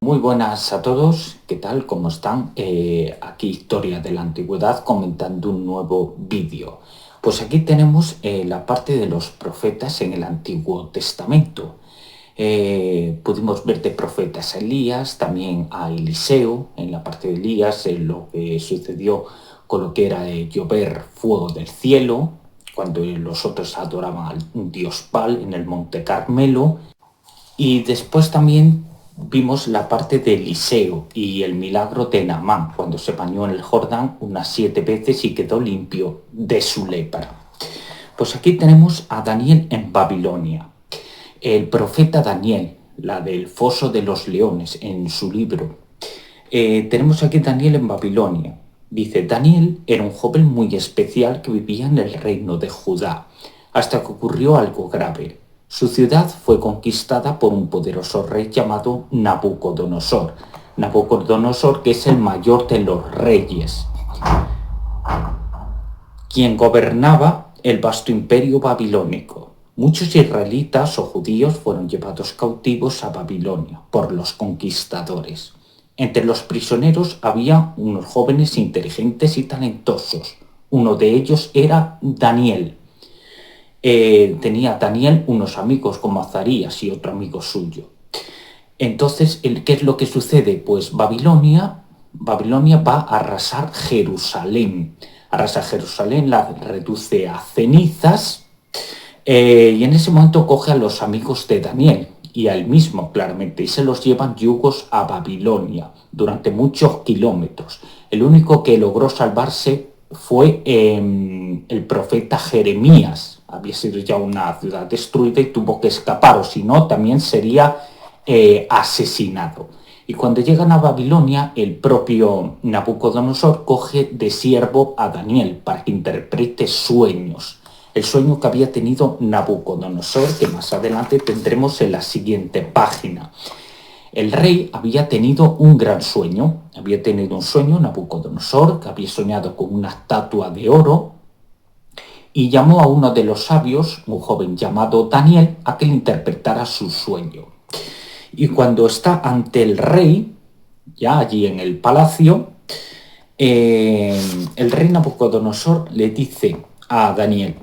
Muy buenas a todos, ¿qué tal? ¿Cómo están? Aquí Historia de la Antigüedad comentando un nuevo vídeo. Pues aquí tenemos la parte de los profetas en el Antiguo Testamento. Pudimos ver de profetas a Elías, también a Eliseo, en la parte de Elías, en lo que sucedió con lo que era llover fuego del cielo, cuando los otros adoraban al dios Baal en el Monte Carmelo. Y después también vimos la parte de Eliseo y el milagro de Naamán, cuando se bañó en el Jordán unas 7 veces y quedó limpio de su lepra. Pues aquí tenemos a Daniel en Babilonia. El profeta Daniel, la del foso de los leones, en su libro. Tenemos aquí Daniel en Babilonia. Dice, Daniel era un joven muy especial que vivía en el reino de Judá, hasta que ocurrió algo grave. Su ciudad fue conquistada por un poderoso rey llamado Nabucodonosor. Nabucodonosor, que es el mayor de los reyes, quien gobernaba el vasto imperio babilónico. Muchos israelitas o judíos fueron llevados cautivos a Babilonia por los conquistadores. Entre los prisioneros había unos jóvenes inteligentes y talentosos. Uno de ellos era Daniel. Tenía Daniel unos amigos como Azarías y otro amigo suyo. Entonces, ¿qué es lo que sucede? Pues Babilonia va a arrasar Jerusalén. Arrasa Jerusalén, la reduce a cenizas, y en ese momento coge a los amigos de Daniel y a él mismo, claramente, y se los llevan yugos a Babilonia durante muchos kilómetros. El único que logró salvarse fue el profeta Jeremías. Había sido ya una ciudad destruida y tuvo que escapar, o si no, también sería asesinado. Y cuando llegan a Babilonia, el propio Nabucodonosor coge de siervo a Daniel para que interprete sueños. El sueño que había tenido Nabucodonosor, que más adelante tendremos en la siguiente página. El rey había tenido un gran sueño. Había tenido un sueño, Nabucodonosor, que había soñado con una estatua de oro, y llamó a uno de los sabios, un joven llamado Daniel, a que le interpretara su sueño. Y cuando está ante el rey, ya allí en el palacio, el rey Nabucodonosor le dice a Daniel,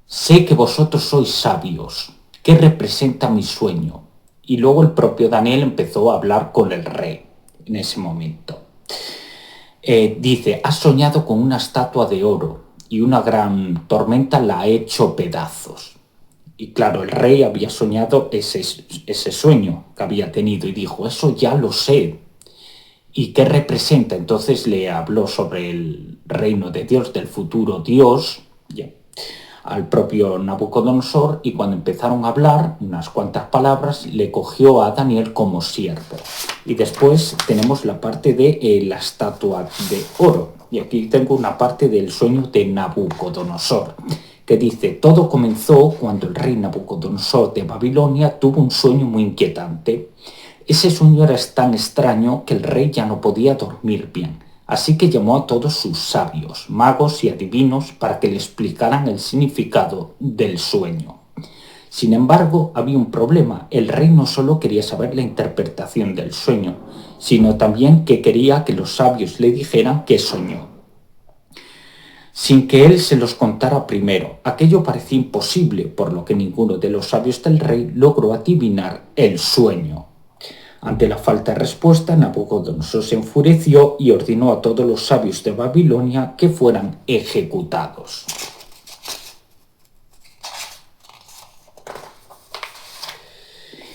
sé que vosotros sois sabios, ¿qué representa mi sueño? Y luego el propio Daniel empezó a hablar con el rey en ese momento. Dice, has soñado con una estatua de oro y una gran tormenta la ha hecho pedazos. Y claro, el rey había soñado ese sueño que había tenido y dijo, eso ya lo sé. ¿Y qué representa? Entonces le habló sobre el reino de Dios, del futuro Dios, ya, al propio Nabucodonosor, y cuando empezaron a hablar unas cuantas palabras, le cogió a Daniel como siervo. Y después tenemos la parte de la estatua de oro. Y aquí tengo una parte del sueño de Nabucodonosor, que dice, todo comenzó cuando el rey Nabucodonosor de Babilonia tuvo un sueño muy inquietante. Ese sueño era tan extraño que el rey ya no podía dormir bien, así que llamó a todos sus sabios, magos y adivinos para que le explicaran el significado del sueño. Sin embargo, había un problema. El rey no solo quería saber la interpretación del sueño, sino también que quería que los sabios le dijeran qué soñó, sin que él se los contara primero. Aquello parecía imposible, por lo que ninguno de los sabios del rey logró adivinar el sueño. Ante la falta de respuesta, Nabucodonosor se enfureció y ordenó a todos los sabios de Babilonia que fueran ejecutados.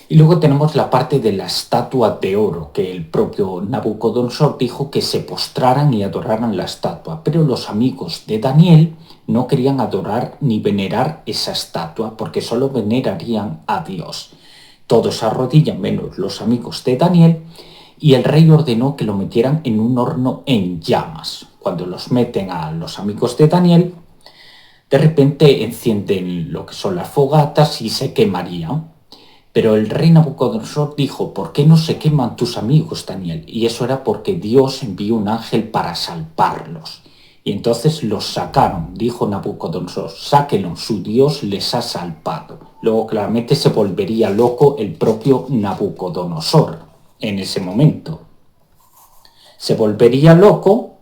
Y luego tenemos la parte de la estatua de oro, que el propio Nabucodonosor dijo que se postraran y adoraran la estatua, pero los amigos de Daniel no querían adorar ni venerar esa estatua porque solo venerarían a Dios. Todos se arrodillan menos los amigos de Daniel y el rey ordenó que lo metieran en un horno en llamas. Cuando los meten a los amigos de Daniel, de repente encienden lo que son las fogatas y se quemarían. Pero el rey Nabucodonosor dijo, ¿por qué no se queman tus amigos, Daniel? Y eso era porque Dios envió un ángel para salvarlos. Y entonces los sacaron, dijo Nabucodonosor, sáquenlos, su Dios les ha salvado. Luego claramente se volvería loco el propio Nabucodonosor. en ese momento. Se volvería loco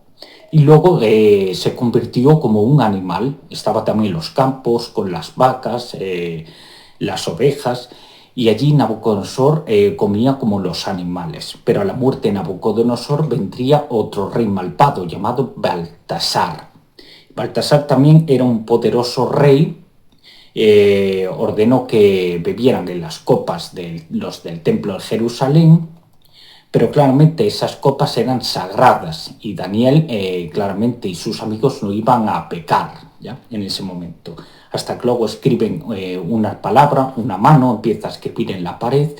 y luego se convirtió como un animal. Estaba también en los campos con las vacas, las ovejas, y allí Nabucodonosor comía como los animales. Pero a la muerte de Nabucodonosor vendría otro rey malvado llamado Baltasar. Baltasar también era un poderoso rey. Ordenó que bebieran en las copas de los del templo de Jerusalén, pero claramente esas copas eran sagradas y Daniel claramente y sus amigos no iban a pecar ya en ese momento. Hasta que luego escriben una palabra, una mano empieza a escribir en la pared,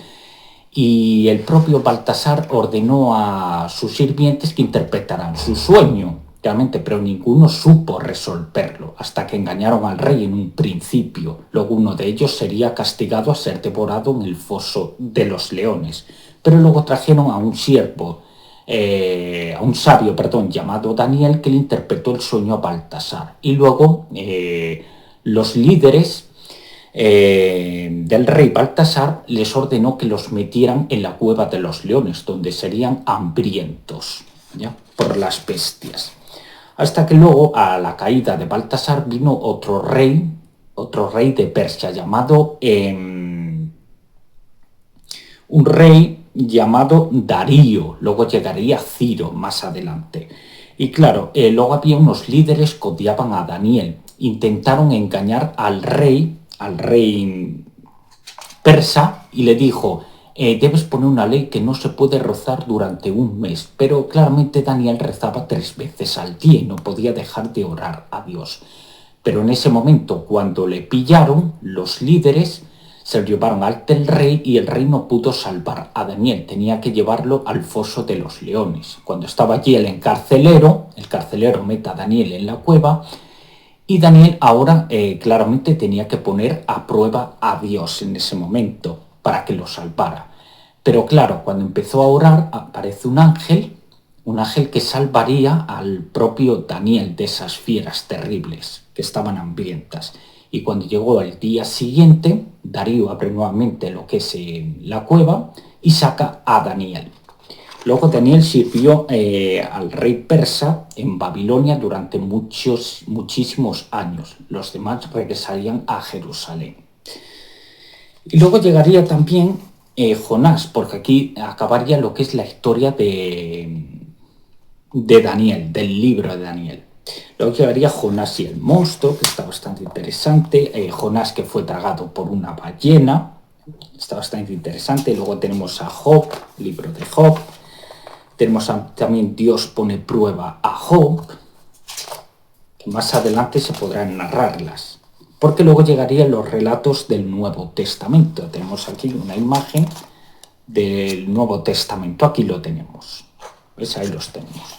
y el propio Baltasar ordenó a sus sirvientes que interpretaran su sueño, realmente, pero ninguno supo resolverlo, hasta que engañaron al rey en un principio. Luego uno de ellos sería castigado a ser devorado en el foso de los leones. Pero luego trajeron a un siervo, a un sabio, llamado Daniel, que le interpretó el sueño a Baltasar. Y luego los líderes del rey Baltasar les ordenó que los metieran en la cueva de los leones, donde serían hambrientos, ¿ya?, por las bestias. Hasta que luego, a la caída de Baltasar, vino otro rey de Persia, llamado un rey llamado Darío. Luego llegaría Ciro más adelante. Y claro, luego había unos líderes que odiaban a Daniel. Intentaron engañar al rey persa, y le dijo: debes poner una ley que no se puede rezar durante un mes. Pero claramente Daniel rezaba 3 veces al día y no podía dejar de orar a Dios. Pero en ese momento, cuando le pillaron, los líderes se lo llevaron ante el rey, y el rey no pudo salvar a Daniel, tenía que llevarlo al foso de los leones. Cuando estaba allí el carcelero mete a Daniel en la cueva, y Daniel ahora claramente tenía que poner a prueba a Dios en ese momento para que lo salvara. Pero claro, cuando empezó a orar, aparece un ángel que salvaría al propio Daniel de esas fieras terribles que estaban hambrientas. Y cuando llegó el día siguiente, Darío abre nuevamente lo que es la cueva y saca a Daniel. Luego Daniel sirvió al rey persa en Babilonia durante muchísimos años. Los demás regresarían a Jerusalén. Y luego llegaría también Jonás, porque aquí acabaría lo que es la historia de Daniel, del libro de Daniel. Luego llegaría Jonás y el monstruo, que está bastante interesante. Jonás, que fue tragado por una ballena, está bastante interesante. Luego tenemos a Job, libro de Job. Tenemos también Dios pone prueba a Job, que más adelante se podrán narrarlas. Porque luego llegarían los relatos del Nuevo Testamento. Tenemos aquí una imagen del Nuevo Testamento. Aquí lo tenemos. ¿Ves? Ahí los tenemos.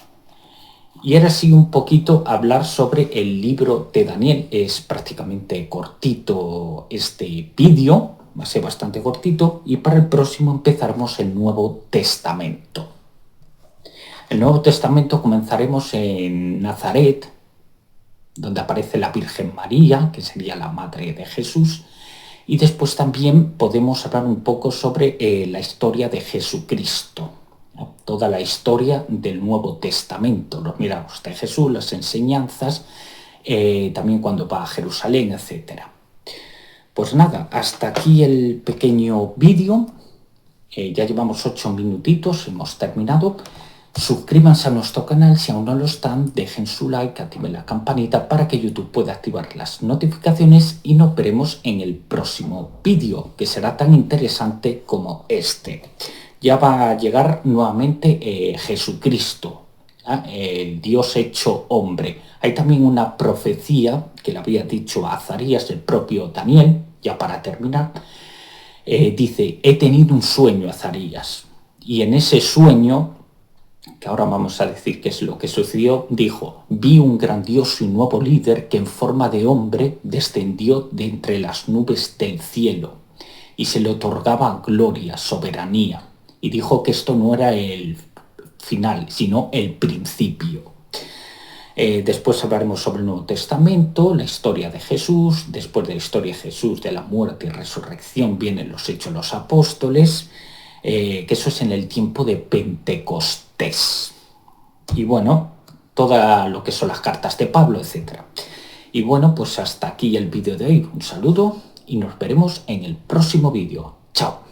Y ahora sí, un poquito hablar sobre el libro de Daniel. Es prácticamente cortito este vídeo, va a ser bastante cortito, y para el próximo empezaremos el Nuevo Testamento. El Nuevo Testamento comenzaremos en Nazaret, donde aparece la Virgen María, que sería la madre de Jesús, y después también podemos hablar un poco sobre la historia de Jesucristo, ¿no? Toda la historia del Nuevo Testamento, los milagros de Jesús, las enseñanzas, también cuando va a Jerusalén, etc. Pues nada, hasta aquí el pequeño vídeo. Ya llevamos 8 minutitos, hemos terminado. Suscríbanse a nuestro canal si aún no lo están, dejen su like, activen la campanita para que YouTube pueda activar las notificaciones, y nos veremos en el próximo vídeo, que será tan interesante como este. Ya va a llegar nuevamente Jesucristo, el Dios hecho hombre. Hay también una profecía que le había dicho a Azarías el propio Daniel, ya para terminar. Dice: he tenido un sueño, Azarías, y en ese sueño, que ahora vamos a decir qué es lo que sucedió, dijo: vi un grandioso y nuevo líder que en forma de hombre descendió de entre las nubes del cielo, y se le otorgaba gloria, soberanía, y dijo que esto no era el final, sino el principio. Después hablaremos sobre el Nuevo Testamento, la historia de Jesús. Después de la historia de Jesús, de la muerte y resurrección, vienen los Hechos de los Apóstoles. que eso es en el tiempo de Pentecostés. Y bueno, todo lo que son las cartas de Pablo, etc. Y bueno, pues hasta aquí el vídeo de hoy. Un saludo y nos veremos en el próximo vídeo. Chao.